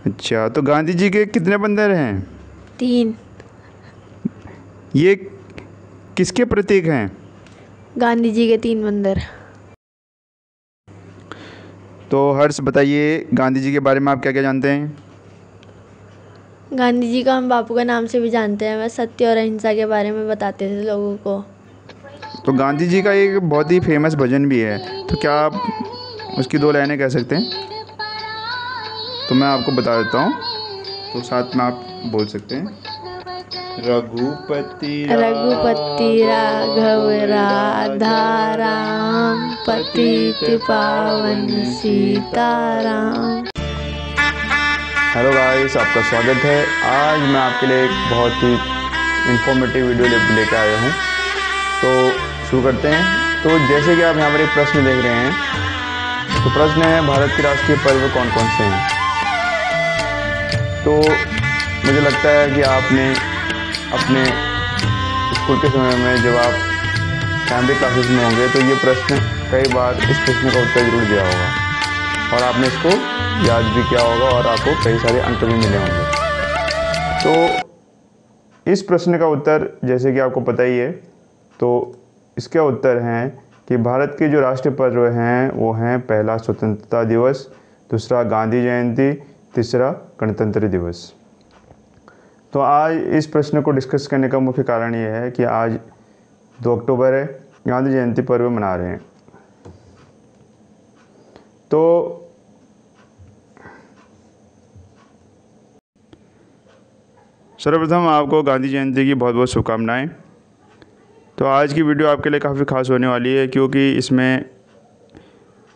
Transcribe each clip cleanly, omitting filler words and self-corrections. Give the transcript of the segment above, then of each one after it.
अच्छा, तो गांधी जी के कितने बंदर हैं? 3। ये किसके प्रतीक हैं? गांधी जी के 3 बंदर। तो हर्ष बताइए, गांधी जी के बारे में आप क्या क्या जानते हैं? गांधी जी को हम बापू का नाम से भी जानते हैं। वह सत्य और अहिंसा के बारे में बताते थे लोगों को। तो गांधी जी का एक बहुत ही फेमस भजन भी है, तो क्या आप उसकी 2 लाइनें कह सकते हैं? तो मैं आपको बता देता हूँ, तो साथ में आप बोल सकते हैं। रघुपति रघुपति राघव राधा राम, पतित पावन सीताराम। हेलो गाइस, आपका स्वागत है। आज मैं आपके लिए एक बहुत ही इंफॉर्मेटिव वीडियो लेकर आया हूँ। तो शुरू करते हैं। तो जैसे कि आप यहाँ पर एक प्रश्न देख रहे हैं, तो प्रश्न है भारत के राष्ट्रीय पर्व कौन कौन से हैं। तो मुझे लगता है कि आपने अपने स्कूल के समय में जब आप प्राइमरी क्लासेस में होंगे तो ये प्रश्न कई बार इस प्रश्न का उत्तर जरूर दिया होगा और आपने इसको याद भी किया होगा और आपको कई सारे अंक भी मिले होंगे। तो इस प्रश्न का उत्तर जैसे कि आपको पता ही है, तो इसका उत्तर है कि भारत के जो राष्ट्रीय पर्व हैं वो हैं, पहला स्वतंत्रता दिवस, दूसरा गांधी जयंती, तीसरा गणतंत्र दिवस। तो आज इस प्रश्न को डिस्कस करने का मुख्य कारण ये है कि आज 2 अक्टूबर है, गांधी जयंती पर्व मना रहे हैं। तो सर्वप्रथम आपको गांधी जयंती की बहुत बहुत शुभकामनाएं। तो आज की वीडियो आपके लिए काफ़ी खास होने वाली है, क्योंकि इसमें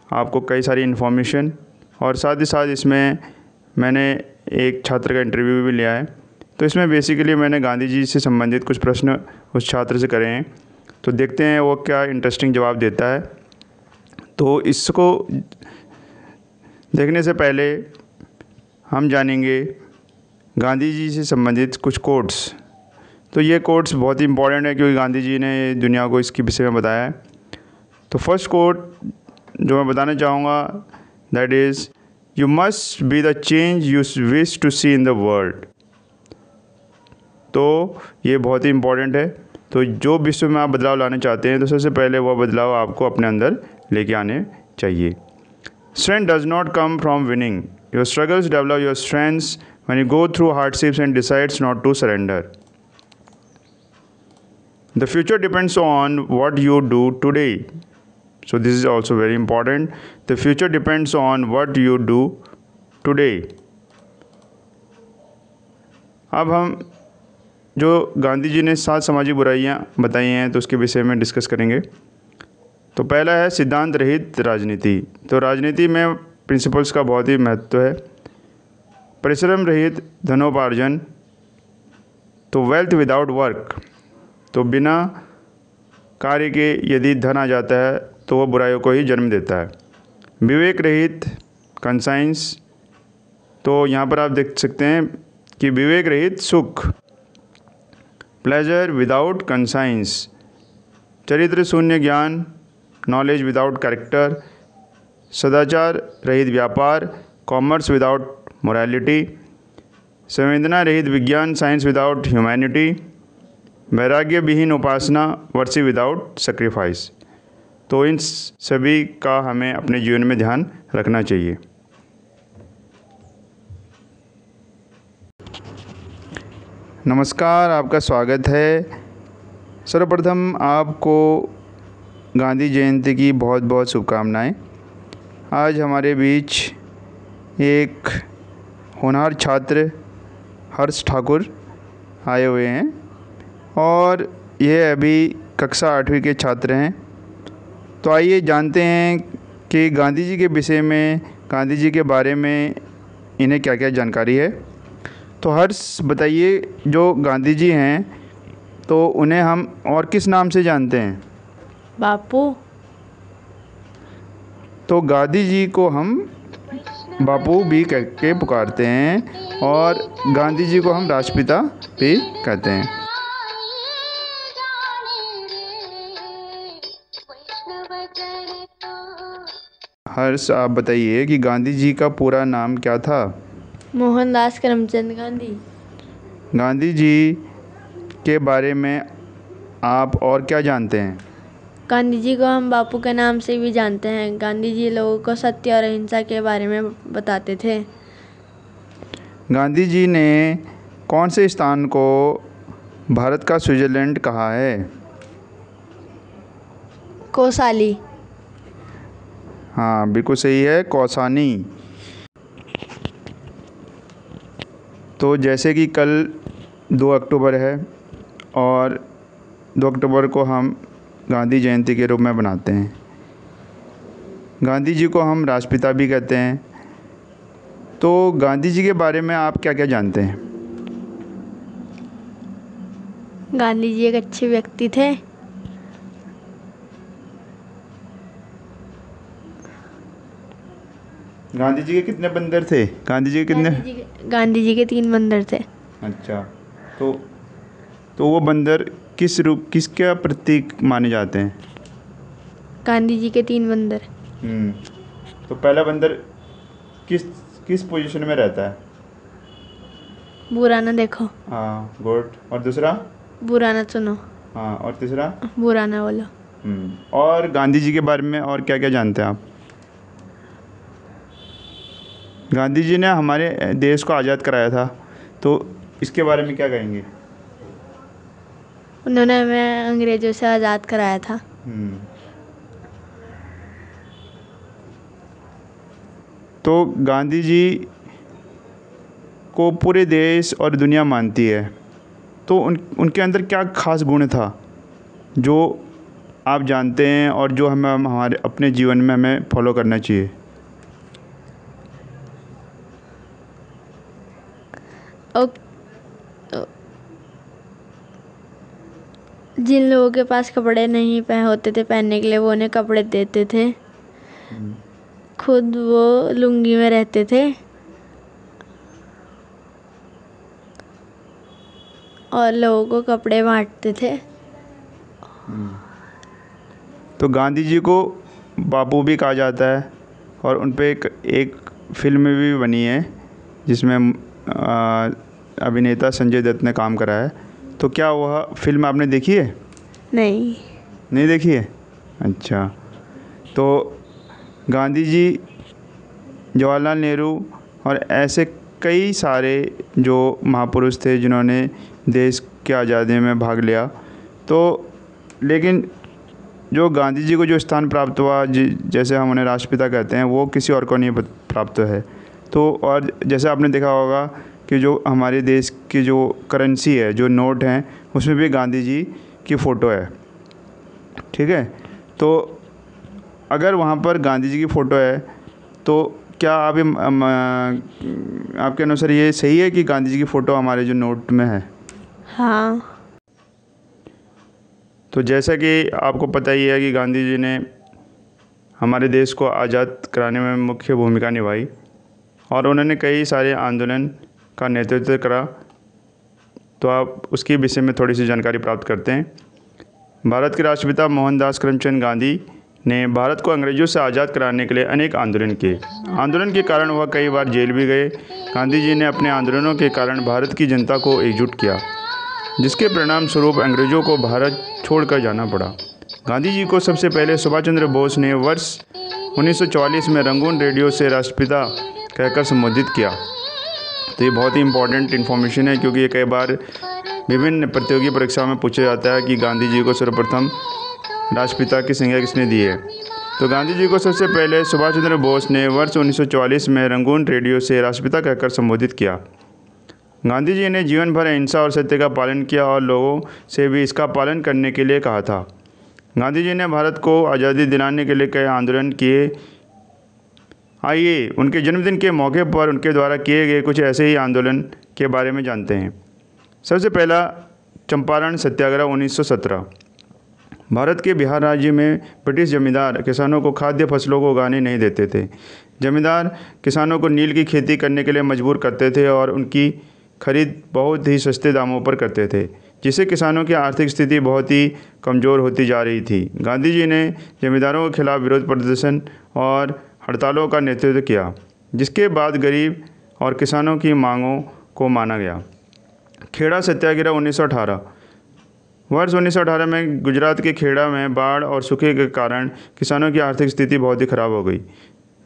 आपको कई सारी इन्फॉर्मेशन और साथ ही साथ इसमें मैंने एक छात्र का इंटरव्यू भी लिया है। तो इसमें बेसिकली मैंने गांधी जी से संबंधित कुछ प्रश्न उस छात्र से करे हैं, तो देखते हैं वो क्या इंटरेस्टिंग जवाब देता है। तो इसको देखने से पहले हम जानेंगे गांधी जी से संबंधित कुछ कोट्स। तो ये कोट्स बहुत ही इंपॉर्टेंट है, क्योंकि गांधी जी ने दुनिया को इसके विषय में बताया है। तो फर्स्ट कोट जो मैं बताना चाहूँगा, that is, you must be the change you wish to see in the world. तो ये बहुत ही इम्पॉर्टेंट है। तो जो विश्व में आप बदलाव लाना चाहते हैं, तो सबसे पहले वह बदलाव आपको अपने अंदर लेके आने चाहिए। Strength does not come from winning, your struggles develop your strengths when you go through hardships and decides not to surrender. The future depends on what you do today. So this is also very important. The future depends on what you do today. अब हम जो गांधी जी ने 7 सामाजिक बुराइयां बताई हैं, तो उसके विषय में डिस्कस करेंगे। तो पहला है सिद्धांत रहित राजनीति। तो राजनीति में प्रिंसिपल्स का बहुत ही महत्व है। परिश्रम रहित धनोपार्जन, तो वेल्थ विदाउट वर्क, तो बिना कार्य के यदि धन आ जाता है तो वह बुराइयों को ही जन्म देता है। विवेक रहित कंसाइंस, तो यहाँ पर आप देख सकते हैं कि विवेक रहित सुख, प्लेजर विदाउट कंसाइंस, चरित्र शून्य ज्ञान, नॉलेज विदाउट कैरेक्टर, सदाचार रहित व्यापार, कॉमर्स विदाउट मोरालिटी, संवेदना रहित विज्ञान, साइंस विदाउट ह्यूमैनिटी, वैराग्य विहीन उपासना, वर्षी विदाउट सेक्रीफाइस। तो इन सभी का हमें अपने जीवन में ध्यान रखना चाहिए। नमस्कार, आपका स्वागत है। सर्वप्रथम आपको गांधी जयंती की बहुत बहुत शुभकामनाएं। आज हमारे बीच एक होनहार छात्र हर्ष ठाकुर आए हुए हैं और ये अभी कक्षा 8वीं के छात्र हैं। तो आइए जानते हैं कि गांधी जी के विषय में, गांधी जी के बारे में इन्हें क्या क्या जानकारी है। तो हर्ष बताइए, जो गांधी जी हैं तो उन्हें हम और किस नाम से जानते हैं? बापू। तो गांधी जी को हम बापू भी कह के पुकारते हैं और गांधी जी को हम राष्ट्रपिता भी कहते हैं। हर्ष, आप बताइए कि गांधी जी का पूरा नाम क्या था? मोहनदास करमचंद गांधी। गांधी जी के बारे में आप और क्या जानते हैं? गांधी जी को हम बापू के नाम से भी जानते हैं। गांधी जी लोगों को सत्य और अहिंसा के बारे में बताते थे। गांधी जी ने कौन से स्थान को भारत का स्विट्ज़रलैंड कहा है? कोसाली। हाँ, बिल्कुल सही है, कौसानी। तो जैसे कि कल 2 अक्टूबर है और 2 अक्टूबर को हम गांधी जयंती के रूप में मनाते हैं। गांधी जी को हम राष्ट्रपिता भी कहते हैं। तो गांधी जी के बारे में आप क्या क्या जानते हैं? गांधी जी एक अच्छे व्यक्ति थे। गांधी जी के कितने बंदर थे? गांधी जी के कितने? गांधी जी के 3 बंदर थे। अच्छा, तो वो बंदर किसका प्रतीक माने जाते हैं? गांधी जी के 3 बंदर। तो पहला बंदर किस पोजीशन में रहता है? बुरा ना देखो। हाँ, गुड। और दूसरा? बुरा ना सुनो। हाँ, और तीसरा? बुरा ना बोलो। और गांधी जी के बारे में और क्या क्या जानते हैं आप? गांधी जी ने हमारे देश को आज़ाद कराया था, तो इसके बारे में क्या कहेंगे? उन्होंने हमें अंग्रेज़ों से आज़ाद कराया था। तो गांधी जी को पूरे देश और दुनिया मानती है, तो उनके अंदर क्या खास गुण था जो आप जानते हैं और जो हमें हमारे अपने जीवन में हमें फॉलो करना चाहिए? जिन लोगों के पास कपड़े नहीं होते थे पहनने के लिए, वो उन्हें कपड़े देते थे। खुद वो लुंगी में रहते थे और लोगों को कपड़े बांटते थे। तो गांधी जी को बापू भी कहा जाता है और उन पे एक फिल्म भी बनी है जिसमें अभिनेता संजय दत्त ने काम करा है। तो क्या वह फिल्म आपने देखी है? नहीं देखी है? अच्छा। तो गांधी जी, जवाहरलाल नेहरू और ऐसे कई सारे जो महापुरुष थे जिन्होंने देश की आज़ादी में भाग लिया। तो लेकिन जो गांधी जी को जो स्थान प्राप्त हुआ, जैसे हम उन्हें राष्ट्रपिता कहते हैं, वो किसी और को नहीं प्राप्त है। तो और जैसे आपने देखा होगा कि जो हमारे देश की जो करेंसी है, जो नोट हैं, उसमें भी गांधी जी की फ़ोटो है। ठीक है, तो अगर वहाँ पर गांधी जी की फ़ोटो है तो क्या आपके अनुसार ये सही है कि गांधी जी की फ़ोटो हमारे जो नोट में है? हाँ। तो जैसा कि आपको पता ही है कि गांधी जी ने हमारे देश को आज़ाद कराने में मुख्य भूमिका निभाई और उन्होंने कई सारे आंदोलन का नेतृत्व करा। तो आप उसके विषय में थोड़ी सी जानकारी प्राप्त करते हैं। भारत के राष्ट्रपिता मोहनदास करमचंद गांधी ने भारत को अंग्रेज़ों से आज़ाद कराने के लिए अनेक आंदोलन किए। आंदोलन के कारण वह कई बार जेल भी गए। गांधी जी ने अपने आंदोलनों के कारण भारत की जनता को एकजुट किया, जिसके परिणाम स्वरूप अंग्रेज़ों को भारत छोड़कर जाना पड़ा। गांधी जी को सबसे पहले सुभाष चंद्र बोस ने वर्ष 1944 में रंगून रेडियो से राष्ट्रपिता कहकर संबोधित किया। तो ये बहुत ही इम्पोर्टेंट इन्फॉर्मेशन है, क्योंकि ये कई बार विभिन्न प्रतियोगी परीक्षाओं में पूछा जाता है कि गांधी जी को सर्वप्रथम राष्ट्रपिता की संज्ञा किसने दी है। तो गांधी जी को सबसे पहले सुभाष चंद्र बोस ने वर्ष 1944 में रंगून रेडियो से राष्ट्रपिता कहकर संबोधित किया। गांधी जी ने जीवन भर अहिंसा और सत्य का पालन किया और लोगों से भी इसका पालन करने के लिए कहा था। गांधी जी ने भारत को आज़ादी दिलाने के लिए कई आंदोलन किए। आइए उनके जन्मदिन के मौके पर उनके द्वारा किए गए कुछ ऐसे ही आंदोलन के बारे में जानते हैं। सबसे पहला, चंपारण सत्याग्रह 1917। भारत के बिहार राज्य में ब्रिटिश जमींदार किसानों को खाद्य फसलों को उगाने नहीं देते थे। जमींदार किसानों को नील की खेती करने के लिए मजबूर करते थे और उनकी खरीद बहुत ही सस्ते दामों पर करते थे, जिससे किसानों की आर्थिक स्थिति बहुत ही कमज़ोर होती जा रही थी। गांधी जी ने जमींदारों के खिलाफ विरोध प्रदर्शन और हड़तालों का नेतृत्व किया, जिसके बाद गरीब और किसानों की मांगों को माना गया। खेड़ा सत्याग्रह 1918। वर्ष 1918 में गुजरात के खेड़ा में बाढ़ और सूखे के कारण किसानों की आर्थिक स्थिति बहुत ही खराब हो गई,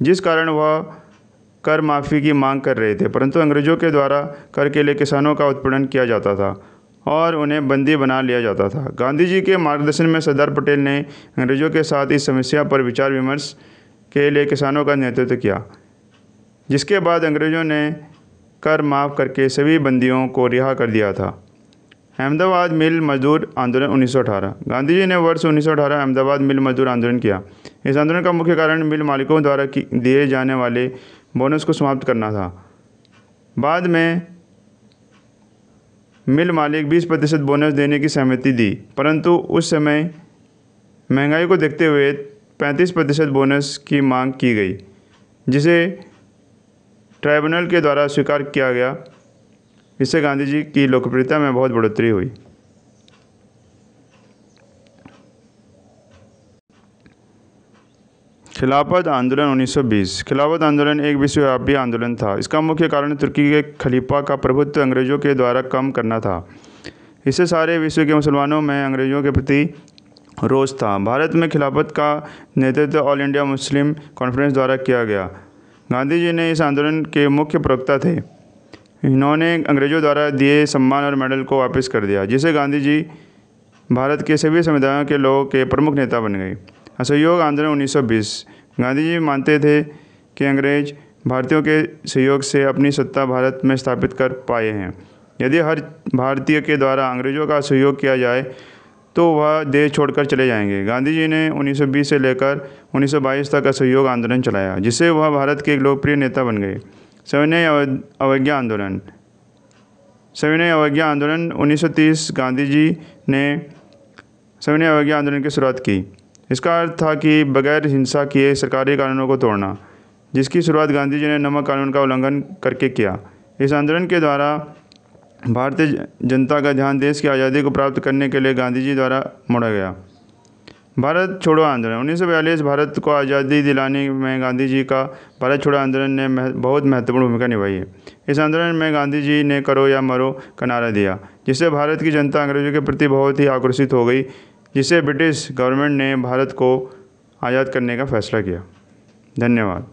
जिस कारण वह कर माफ़ी की मांग कर रहे थे, परंतु अंग्रेज़ों के द्वारा कर के लिए किसानों का उत्पीड़न किया जाता था और उन्हें बंदी बना लिया जाता था। गांधी जी के मार्गदर्शन में सरदार पटेल ने अंग्रेज़ों के साथ इस समस्या पर विचार विमर्श के लिए किसानों का नेतृत्व किया, जिसके बाद अंग्रेज़ों ने कर माफ़ करके सभी बंदियों को रिहा कर दिया था। अहमदाबाद मिल मजदूर आंदोलन 1918। गांधी जी ने वर्ष 1918 अहमदाबाद मिल मजदूर आंदोलन किया। इस आंदोलन का मुख्य कारण मिल मालिकों द्वारा दिए जाने वाले बोनस को समाप्त करना था। बाद में मिल मालिक 20% बोनस देने की सहमति दी, परंतु उस समय महंगाई को देखते हुए 35% बोनस की मांग की गई, जिसे ट्राइब्यूनल के द्वारा स्वीकार किया गया। इससे गांधी जी की लोकप्रियता में बहुत बढ़ोतरी हुई। खिलाफत आंदोलन 1920। खिलाफत आंदोलन एक विश्वव्यापी आंदोलन था। इसका मुख्य कारण तुर्की के खलीफा का प्रभुत्व अंग्रेज़ों के द्वारा कम करना था। इससे सारे विश्व के मुसलमानों में अंग्रेज़ों के प्रति रोष था। भारत में खिलाफत का नेतृत्व ऑल इंडिया मुस्लिम कॉन्फ्रेंस द्वारा किया गया। गांधी जी ने इस आंदोलन के मुख्य प्रवक्ता थे। इन्होंने अंग्रेज़ों द्वारा दिए सम्मान और मेडल को वापस कर दिया, जिससे गांधी जी भारत के सभी समुदायों के लोगों के प्रमुख नेता बन गए। असहयोग आंदोलन 1920। गांधी जी मानते थे कि अंग्रेज भारतीयों के सहयोग से अपनी सत्ता भारत में स्थापित कर पाए हैं। यदि हर भारतीय के द्वारा अंग्रेज़ों का सहयोग किया जाए तो वह देश छोड़कर चले जाएंगे। गांधी जी ने 1920 से लेकर 1922 तक असहयोग आंदोलन चलाया, जिससे वह भारत के एक लोकप्रिय नेता बन गए। सविनय अवज्ञा आंदोलन। सविनय अवज्ञा आंदोलन 1930। गांधी जी ने सविनय अवज्ञा आंदोलन की शुरुआत की। इसका अर्थ था कि बगैर हिंसा किए सरकारी कानूनों को तोड़ना, जिसकी शुरुआत गांधी जी ने नमक कानून का उल्लंघन करके किया। इस आंदोलन के द्वारा भारतीय जनता का ध्यान देश की आज़ादी को प्राप्त करने के लिए गांधी जी द्वारा मोड़ा गया। भारत छोड़ो आंदोलन 1942। भारत को आज़ादी दिलाने में गांधी जी का भारत छोड़ो आंदोलन ने बहुत महत्वपूर्ण भूमिका निभाई है। इस आंदोलन में गांधी जी ने करो या मरो का नारा दिया, जिससे भारत की जनता अंग्रेज़ों के प्रति बहुत ही आक्रोशित हो गई, जिससे ब्रिटिश गवर्नमेंट ने भारत को आज़ाद करने का फैसला किया। धन्यवाद।